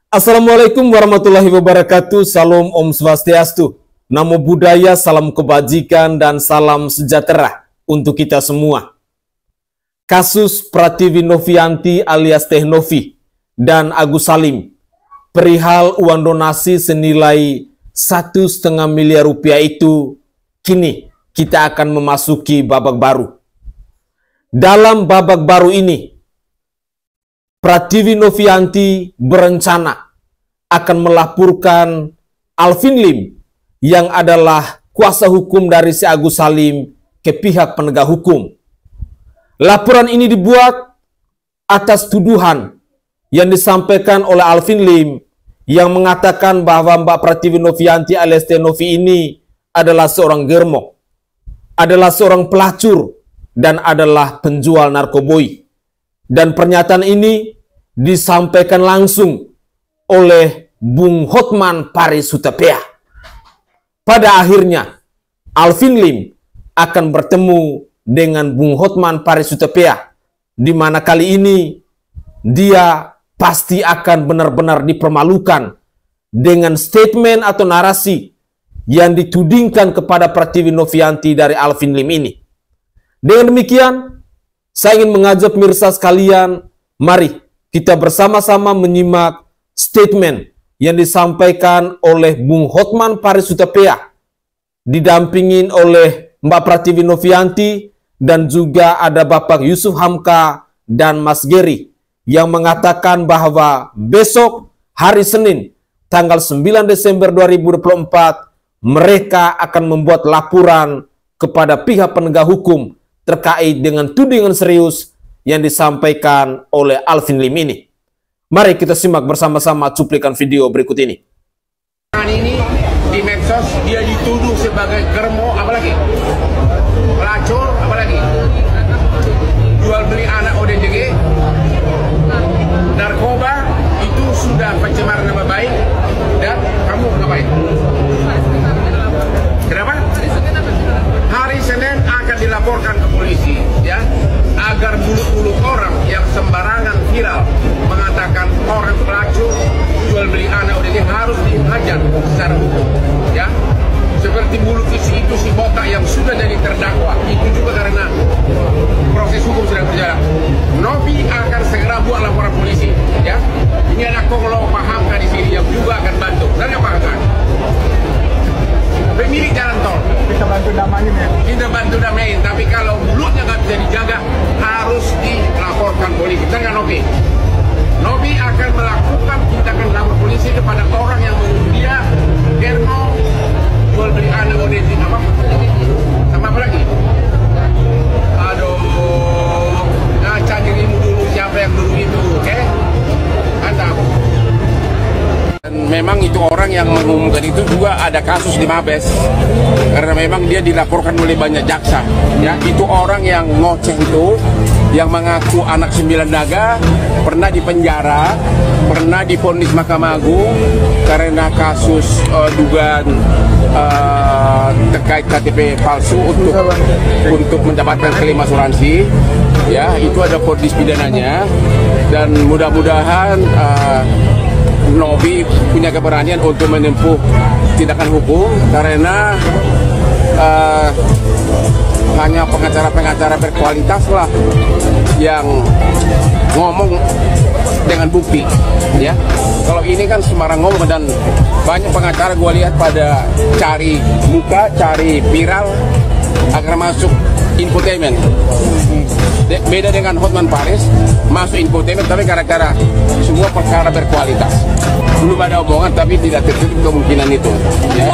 Assalamualaikum warahmatullahi wabarakatuh. Salam Om Swastiastu. Namo Buddhaya, salam kebajikan dan salam sejahtera untuk kita semua. Kasus Pratiwi Novianti alias Teh Novi dan Agus Salim perihal uang donasi senilai 1,5 miliar rupiah itu, kini kita akan memasuki babak baru. Dalam babak baru ini, Pratiwi Novianti berencana akan melaporkan Alvin Lim yang adalah kuasa hukum dari si Agus Salim ke pihak penegak hukum. Laporan ini dibuat atas tuduhan yang disampaikan oleh Alvin Lim yang mengatakan bahwa Mbak Pratiwi Novianti alias Teh Novi ini adalah seorang germo, adalah seorang pelacur, dan adalah penjual narkoboy. Dan pernyataan ini disampaikan langsung oleh Bung Hotman Paris Hutapea. Pada akhirnya, Alvin Lim akan bertemu dengan Bung Hotman Paris Hutapea, di mana kali ini dia pasti akan benar-benar dipermalukan dengan statement atau narasi yang ditudingkan kepada Pratiwi Novianti dari Alvin Lim ini. Dengan demikian, saya ingin mengajak pemirsa sekalian, mari kita bersama-sama menyimak statement yang disampaikan oleh Bung Hotman Paris Hutapea, didampingin oleh Mbak Pratiwi Novianti, dan juga ada Bapak Yusuf Hamka dan Mas Geri, yang mengatakan bahwa besok hari Senin, tanggal 9 Desember 2024, mereka akan membuat laporan kepada pihak penegak hukum terkait dengan tudingan serius yang disampaikan oleh Alvin Lim ini. Mari kita simak bersama-sama cuplikan video berikut ini. Ini di medsos dia dituduh sebagai germo, apalagi pelacur, apalagi jual beli anak ODJG, narkoba. Itu sudah pencemaran nama baik. Dan kamu ngapain? Kenapa? Hari Senin akan dilaporkan ke polisi, ya, agar mulut-mulut orang yang sembarangan viral mengatakan orang pelacur, jual beli anak ODJ harus dihajar secara hukum, ya. Seperti mulut itu si botak yang sudah jadi terdakwa, itu juga karena proses hukum sedang berjalan. Novi akan segera buat laporan polisi, ya. Ini ada Konglo Pak Hamka di sini yang juga akan bantu. Dan apa Hamka? Pemilik jalan tol. Kita bantu damain ya. Kita bantu damain, tapi kalau mulutnya nggak bisa dijaga, harus dilaporkan polisi. Dengan Novi. Novi akan melakukan tindakan lapor polisi kepada orang yang menuduh dia germo, jual beli anak ODJ, apa? Sama apa lagi? Aduh, ngaca dirimu dulu siapa yang dulu itu, oke? Mantap. Dan memang itu orang yang mengumumkan itu juga ada kasus di Mabes, karena memang dia dilaporkan oleh banyak jaksa, ya. Itu orang yang ngoceh itu, yang mengaku anak 9 naga, pernah dipenjara, pernah divonis Mahkamah Agung karena kasus dugaan terkait KTP palsu untuk mendapatkan klaim asuransi, ya. Itu ada vonis pidananya, dan mudah-mudahan Novi punya keberanian untuk menempuh tindakan hukum, karena hanya pengacara-pengacara berkualitas lah yang ngomong dengan bukti, ya. Kalau ini kan sembarang ngomong, dan banyak pengacara gue lihat pada cari muka, cari viral agar masuk infotainment. Beda dengan Hotman Paris, masuk infotainment tapi gara-gara semua perkara berkualitas. Belum ada omongan tapi tidak tertutup kemungkinan itu, ya.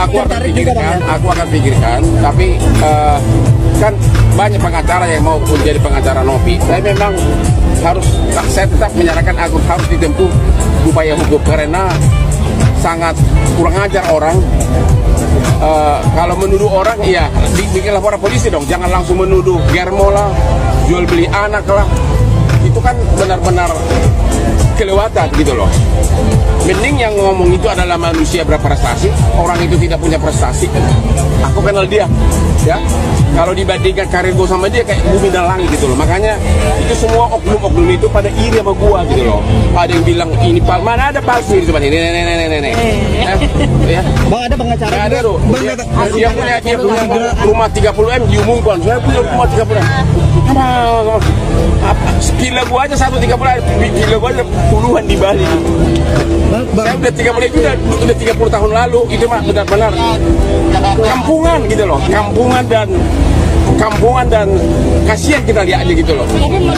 Aku akan pikirkan, tapi kan banyak pengacara yang mau menjadi pengacara Novi. Saya memang saya tetap menyarankan Agus harus ditempuh upaya hukum, karena sangat kurang ajar orang. Kalau menuduh orang, iya bikin laporan polisi dong, jangan langsung menuduh germo lah, jual beli anak lah. Itu itu kan benar-benar kelewatan gitu loh. Mending yang ngomong itu adalah manusia berprestasi, orang itu tidak punya prestasi. Aku kenal dia, ya. Kalau dibandingkan karir gue sama dia kayak bumi dan langit gitu loh. Makanya itu semua oknum-oknum itu pada iri sama gue gitu loh. Ada yang bilang ini mana ada palsu di depan ini, ya. Bang, ada pengacara? Nggak ada loh. Dia punya rumah 30M diumumkan. Saya punya rumah 30M. Villa gua aja 130, villa gua aja puluhan di Bali. Saya udah 30 itu udah 30 tahun lalu. Itu mah benar-benar kampungan gitu loh. Kampungan dan kasihan kita lihatnya gitu loh.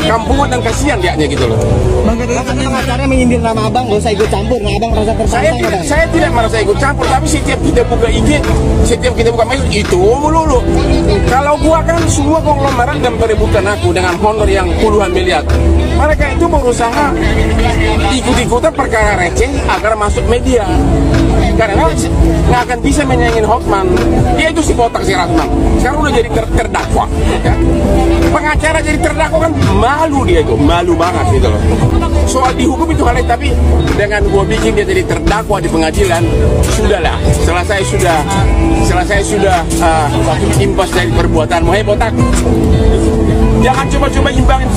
Kampungan dan kasihan lihatnya gitu loh. Bang, pengacaranya menyindir nama abang, gak usah ikut campur. Nah, abang merasa tersangka. Saya tidak merasa ikut campur, tapi setiap kita buka IG, setiap kita buka mail itu melulu. Kalau gua kan semua konglomerat dan perebutan aku dengan honor yang puluhan miliar. Mereka itu berusaha ikut-ikutan perkara receh agar masuk media. Karena nggak akan bisa menyaingin Hotman. Dia itu si botak si Ratman. Sekarang udah jadi terdakwa. Ya. Pengacara jadi terdakwa kan malu dia itu, malu banget gitu loh. Soal dihukum itu hal lain, tapi dengan gua bikin dia jadi terdakwa di pengadilan, sudahlah. Selesai sudah imbas dari perbuatanmu. Hei botak, jangan coba-coba imbangin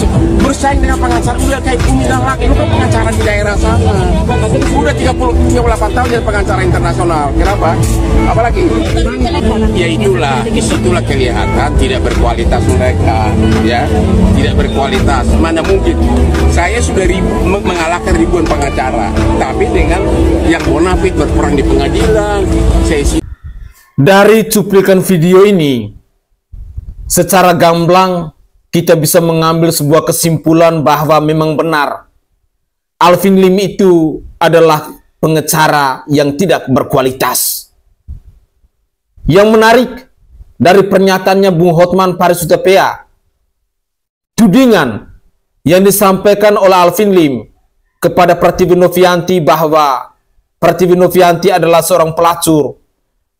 bersaing dengan pengacara. Udah kayak bumi dan langit, lu kan pengacara di daerah sana. Udah 38 tahun jadi pengacara internasional. Kenapa? Apalagi? Ya itulah kelihatan tidak berkualitas mereka, ya, tidak berkualitas. Mana mungkin? Saya sudah mengalahkan ribuan pengacara, tapi dengan yang bonafit berperang di pengadilan. Dari cuplikan video ini, secara gamblang kita bisa mengambil sebuah kesimpulan bahwa memang benar Alvin Lim itu adalah pengacara yang tidak berkualitas. Yang menarik dari pernyataannya Bung Hotman Paris Hutapea, tudingan yang disampaikan oleh Alvin Lim kepada Prativi Novianti bahwa Prativi Novianti adalah seorang pelacur,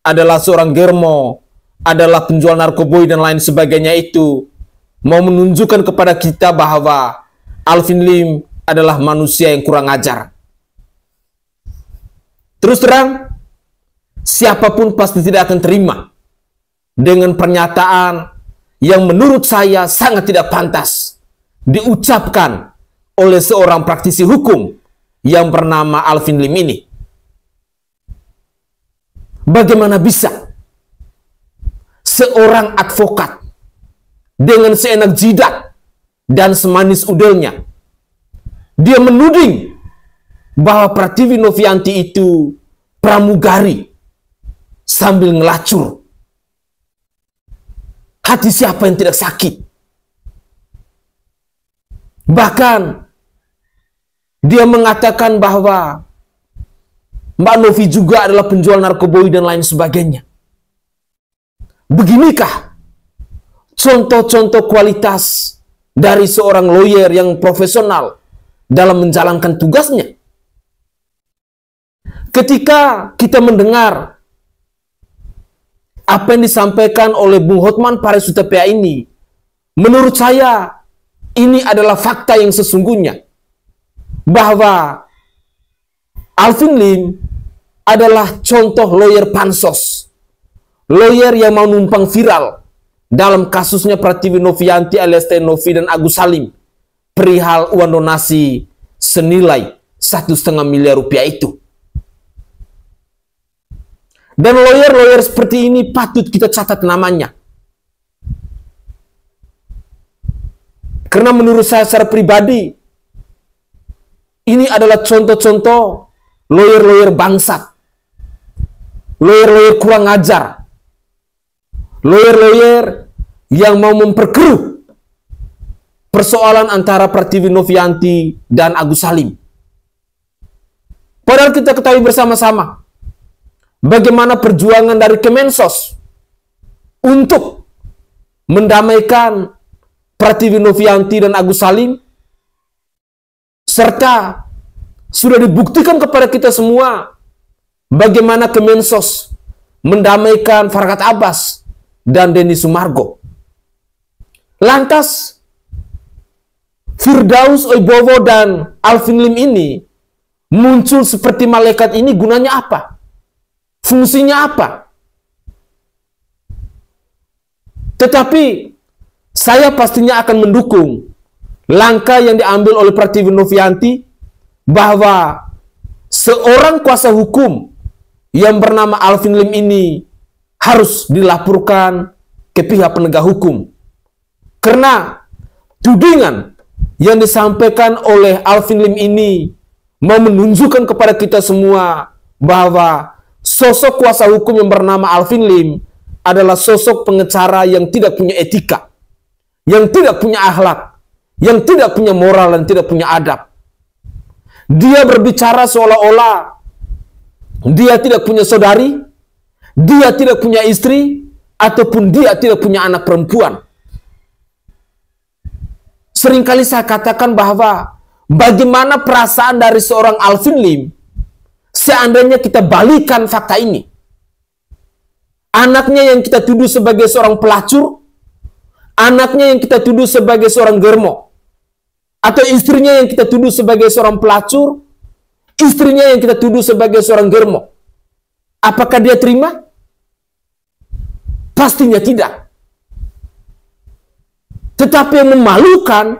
adalah seorang germo, adalah penjual narkoboy dan lain sebagainya, itu mau menunjukkan kepada kita bahwa Alvin Lim adalah manusia yang kurang ajar. Terus terang, siapapun pasti tidak akan terima dengan pernyataan yang menurut saya sangat tidak pantas diucapkan oleh seorang praktisi hukum yang bernama Alvin Lim ini. Bagaimana bisa seorang advokat dengan seenak jidat dan semanis udelnya dia menuding bahwa Prativi Novianti itu pramugari sambil ngelacur? Hati siapa yang tidak sakit? Bahkan dia mengatakan bahwa Mbak Novi juga adalah penjual narkoboy dan lain sebagainya. Beginikah contoh-contoh kualitas dari seorang lawyer yang profesional dalam menjalankan tugasnya? Ketika kita mendengar apa yang disampaikan oleh Bung Hotman Paris Hutapea ini, menurut saya ini adalah fakta yang sesungguhnya, bahwa Alvin Lim adalah contoh lawyer pansos, lawyer yang mau numpang viral dalam kasusnya Prativi Novianti alias Novi dan Agus Salim perihal uang donasi senilai 1,5 miliar rupiah itu. Dan lawyer-lawyer seperti ini patut kita catat namanya. Karena menurut saya secara pribadi, ini adalah contoh-contoh lawyer-lawyer bangsat, lawyer-lawyer kurang ajar, lawyer-lawyer yang mau memperkeruh persoalan antara Prativi Novianti dan Agus Salim. Padahal kita ketahui bersama-sama bagaimana perjuangan dari Kemensos untuk mendamaikan Prativi Novianti dan Agus Salim, serta sudah dibuktikan kepada kita semua bagaimana Kemensos mendamaikan Farhad Abbas dan Denny Sumargo. Lantas, Firdaus Oibowo dan Alvin Lim ini muncul seperti malaikat ini gunanya apa? Fungsinya apa? Tetapi saya pastinya akan mendukung langkah yang diambil oleh Pratiwi Novianti bahwa seorang kuasa hukum yang bernama Alvin Lim ini harus dilaporkan ke pihak penegak hukum. Karena tudingan yang disampaikan oleh Alvin Lim ini mau menunjukkan kepada kita semua bahwa sosok kuasa hukum yang bernama Alvin Lim adalah sosok pengacara yang tidak punya etika, yang tidak punya akhlak, yang tidak punya moral dan tidak punya adab. Dia berbicara seolah-olah dia tidak punya saudari, dia tidak punya istri, ataupun dia tidak punya anak perempuan. Seringkali saya katakan bahwa bagaimana perasaan dari seorang Alvin Lim seandainya kita balikan fakta ini. Anaknya yang kita tuduh sebagai seorang pelacur, anaknya yang kita tuduh sebagai seorang germo, atau istrinya yang kita tuduh sebagai seorang pelacur, istrinya yang kita tuduh sebagai seorang germo. Apakah dia terima? Pastinya tidak. Tetapi yang memalukan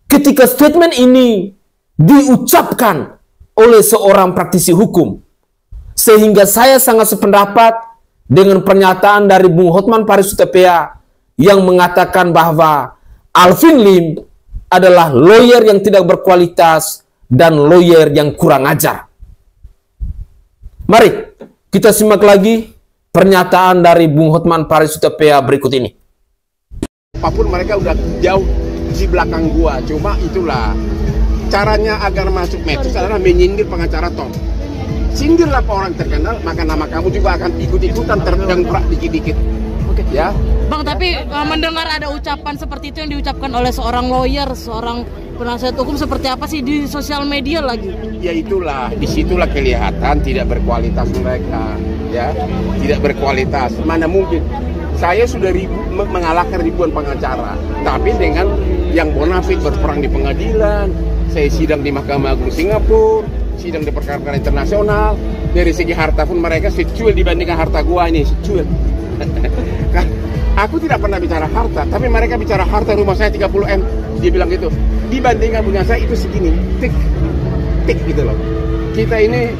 ketika statement ini diucapkan oleh seorang praktisi hukum. Sehingga saya sangat sependapat dengan pernyataan dari Bung Hotman Paris Hutapea yang mengatakan bahwa Alvin Lim adalah lawyer yang tidak berkualitas dan lawyer yang kurang ajar. Mari kita simak lagi pernyataan dari Bung Hotman Paris Hutapea berikut ini. Apapun mereka udah jauh di belakang gua, cuma itulah caranya agar masuk medsos adalah menyindir pengacara Tom. Sindirlah orang terkenal, maka nama kamu juga akan ikut-ikutan terdengkrak dikit-dikit. Oke. Ya. Bang, tapi mendengar ada ucapan seperti itu yang diucapkan oleh seorang lawyer, seorang penasihat hukum, seperti apa sih di sosial media lagi? Ya itulah, disitulah kelihatan tidak berkualitas mereka, ya, tidak berkualitas. Mana mungkin? Saya sudah mengalahkan ribuan pengacara, tapi dengan yang bonafik berperang di pengadilan, saya sidang di Mahkamah Agung Singapura, sidang di perkara-perkara internasional. Dari segi harta pun mereka secuil dibandingkan harta gua ini, secuil. Aku tidak pernah bicara harta, tapi mereka bicara harta rumah saya 30M. Dia bilang gitu, dibandingkan punya saya itu segini, tik gitu loh. Kita ini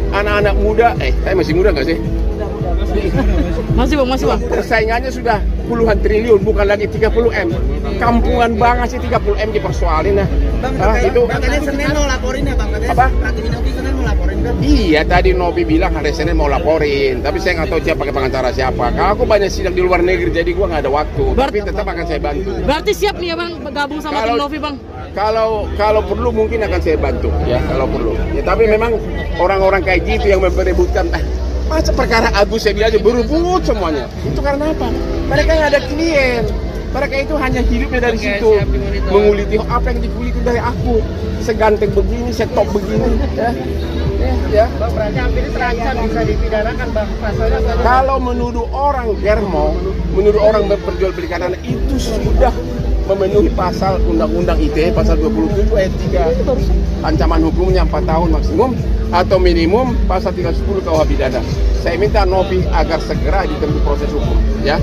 anak-anak muda, saya masih muda nggak sih? Masih bang. Persaingannya sudah puluhan triliun, bukan lagi 30M. Kampungan banget sih 30M dipersoalin nah. Itu. Katanya Senin mau laporin ya bang? Apa? Pratiwi Novi Senin mau laporin kan? Iya, tadi Novi bilang hari Senin mau laporin, tapi saya nggak tahu siapa pakai pengacara siapa. Kalau aku banyak sidang di luar negeri, jadi gua nggak ada waktu. Tapi tetap akan saya bantu. Berarti siap nih ya bang, gabung sama tim Novi bang? Kalau perlu mungkin akan saya bantu ya, kalau perlu. Ya, tapi memang orang-orang kayak gitu yang memperebutkan. Masa perkara Agus saya bilang aja berebut semuanya. Itu karena apa? Mereka nggak ada klien. Mereka itu hanya hidupnya dari situ. Menguliti apa yang dikuliti dari aku. Seganteng begini, setop begini. Ya. Bang, berarti hampir terancam bisa dipidanakan bang. Pasalnya kalau menuduh orang germo, menuduh orang memperjualbelikan anak, itu sudah memenuhi pasal Undang-Undang ITE pasal 27 ayat 3. Ancaman hukumnya 4 tahun maksimum atau minimum pasal 310 KUH pidana. Saya minta Novi agar segera ditempuh proses hukum, ya.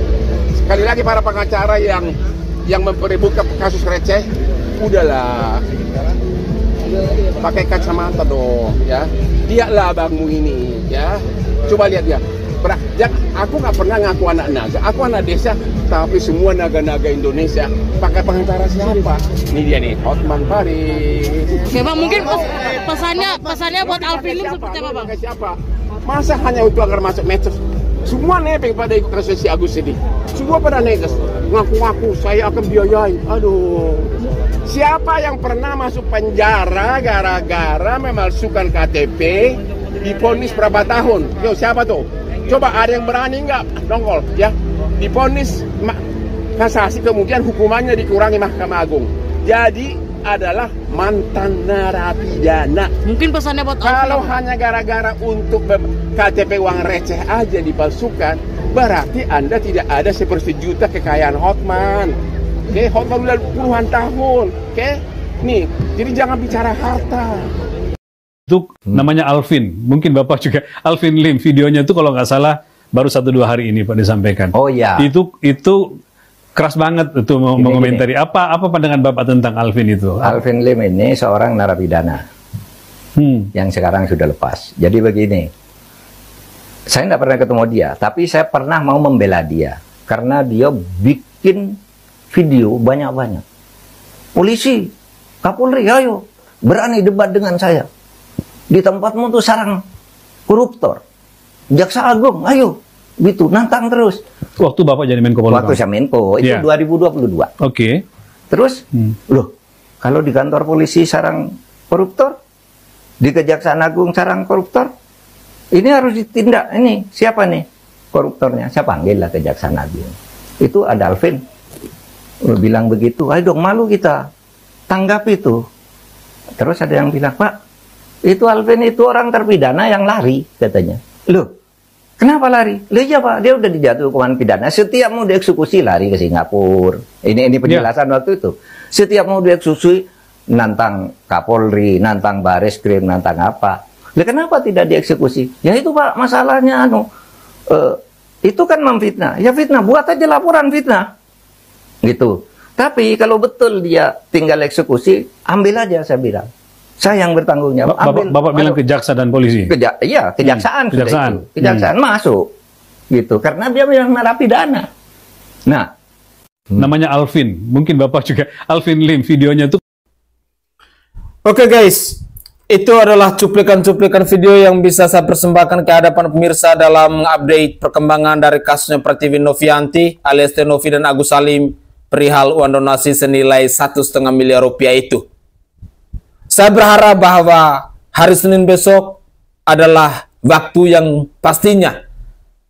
Sekali lagi para pengacara yang memperebutkan kasus receh, udahlah. Pakai kacamata dong, ya. Dialah abangmu ini, ya. Coba lihat dia. Aku nggak pernah ngaku anak naga, aku anak desa, tapi semua naga-naga Indonesia pakai pengacara siapa? Ini dia nih, Hotman Paris. Oke bang, mungkin pesannya buat Alvin Lim seperti apa bang? Siapa? Masa hanya untuk agar masuk medsos? Semua nebeng pada ikut resesi Agus ini. Semua pada neges, ngaku-ngaku saya akan biayain. Aduh, siapa yang pernah masuk penjara gara-gara memalsukan KTP, divonis berapa tahun? Yo, siapa tuh? Coba ada yang berani nggak nongol ya? Divonis kasasi, kemudian hukumannya dikurangi Mahkamah Agung. Jadi adalah mantan narapidana. Mungkin pesannya buat kalau hanya gara-gara untuk KTP uang receh aja dipalsukan, berarti Anda tidak ada 1/10 kekayaan Hotman. Oke, hotel udah puluhan tahun. Oke, nih, jadi jangan bicara harta. Itu namanya Alvin. Mungkin Bapak juga Alvin Lim. Videonya itu kalau nggak salah baru 1-2 hari ini Pak disampaikan. Oh iya. Itu keras banget itu mengomentari. Apa pandangan Bapak tentang Alvin itu? Alvin Lim ini seorang narapidana yang sekarang sudah lepas. Jadi begini, saya nggak pernah ketemu dia, tapi saya pernah mau membela dia karena dia bikin video banyak-banyak. Polisi, Kapolri, ayo berani debat dengan saya. Di tempatmu tuh sarang koruptor. Jaksa Agung, ayo, gitu, nantang terus. Waktu Bapak jadi Menko Polhukam? Waktu saya Menko, itu 2022. Oke. Terus, loh, kalau di kantor polisi sarang koruptor, di Kejaksaan Agung sarang koruptor, ini harus ditindak. Ini, siapa nih koruptornya? Saya panggil lah Kejaksaan Agung. Itu ada Alvin. Bilang begitu, ayo dong, malu kita. Tanggap itu. Terus ada yang bilang, Pak, itu Alvin itu orang terpidana yang lari, katanya. Loh, kenapa lari? Loh iya Pak, dia udah dijatuhi hukuman pidana. Setiap mau dieksekusi lari ke Singapura. Ini penjelasan waktu itu. Setiap mau dieksekusi nantang Kapolri, nantang Bareskrim, nantang apa. Loh kenapa tidak dieksekusi? Ya itu Pak, masalahnya itu kan memfitnah. Ya fitnah, buat aja laporan fitnah. Gitu. Tapi kalau betul dia tinggal eksekusi, ambil aja saya bilang. Saya yang bertanggung jawab. Bapak bilang ke jaksa dan polisi? Iya, kejaksaan. Kejaksaan masuk. Gitu. Karena dia memang narapidana. Nah. Namanya Alvin. Mungkin Bapak juga Alvin Lim. Videonya itu. Oke guys. Itu adalah cuplikan-cuplikan video yang bisa saya persembahkan ke hadapan pemirsa dalam mengupdate perkembangan dari kasusnya Pratiwi Novianti alias Tenovi dan Agus Salim perihal uang donasi senilai 1,5 miliar rupiah itu. Saya berharap bahwa hari Senin besok adalah waktu yang pastinya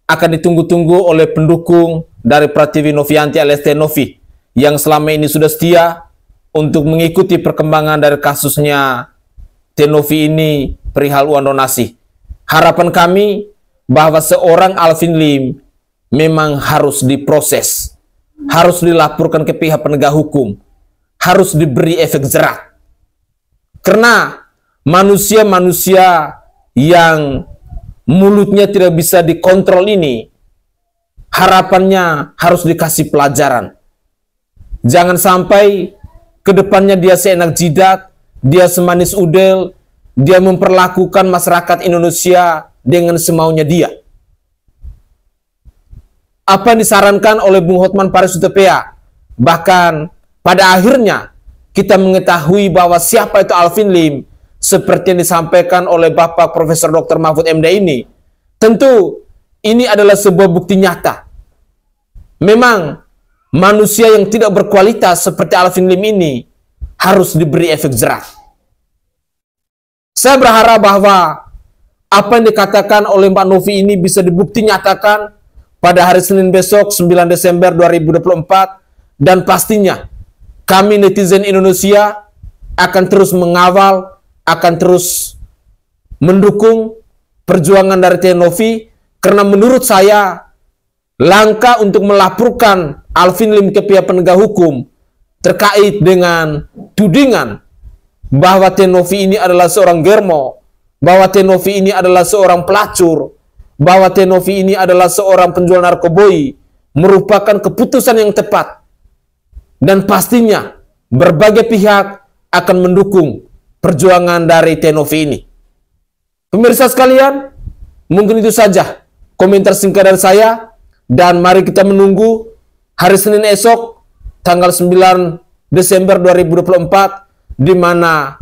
akan ditunggu-tunggu oleh pendukung dari Pratiwi Novianti alias Tenovi yang selama ini sudah setia untuk mengikuti perkembangan dari kasusnya Tenovi ini perihal uang donasi. Harapan kami bahwa seorang Alvin Lim memang harus diproses, harus dilaporkan ke pihak penegak hukum, harus diberi efek jerak. Karena manusia-manusia yang mulutnya tidak bisa dikontrol ini, harapannya harus dikasih pelajaran. Jangan sampai ke depannya dia seenak jidat, dia semanis udel, dia memperlakukan masyarakat Indonesia dengan semaunya dia. Apa yang disarankan oleh Bung Hotman Paris Hutapea, bahkan pada akhirnya kita mengetahui bahwa siapa itu Alvin Lim, seperti yang disampaikan oleh Bapak Profesor Dr. Mahfud MD ini. Tentu ini adalah sebuah bukti nyata. Memang manusia yang tidak berkualitas seperti Alvin Lim ini harus diberi efek jerak. Saya berharap bahwa apa yang dikatakan oleh Mbak Novi ini bisa dibukti nyatakan pada hari Senin besok 9 Desember 2024, dan pastinya kami netizen Indonesia akan terus mengawal, akan terus mendukung perjuangan dari Tenovi, karena menurut saya langkah untuk melaporkan Alvin Lim ke pihak penegak hukum terkait dengan tudingan bahwa Tenovi ini adalah seorang germo, bahwa Tenovi ini adalah seorang pelacur, bahwa Tenovi ini adalah seorang penjual narkoboy, merupakan keputusan yang tepat. Dan pastinya berbagai pihak akan mendukung perjuangan dari Tenovi ini. Pemirsa sekalian, mungkin itu saja komentar singkat dari saya. Dan mari kita menunggu hari Senin esok, tanggal 9 Desember 2024, di mana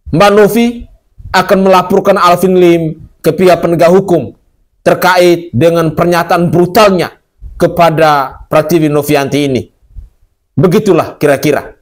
Mbak Novi akan melaporkan Alvin Lim ke pihak penegak hukum terkait dengan pernyataan brutalnya kepada Pratiwi Novianti ini. Begitulah kira-kira.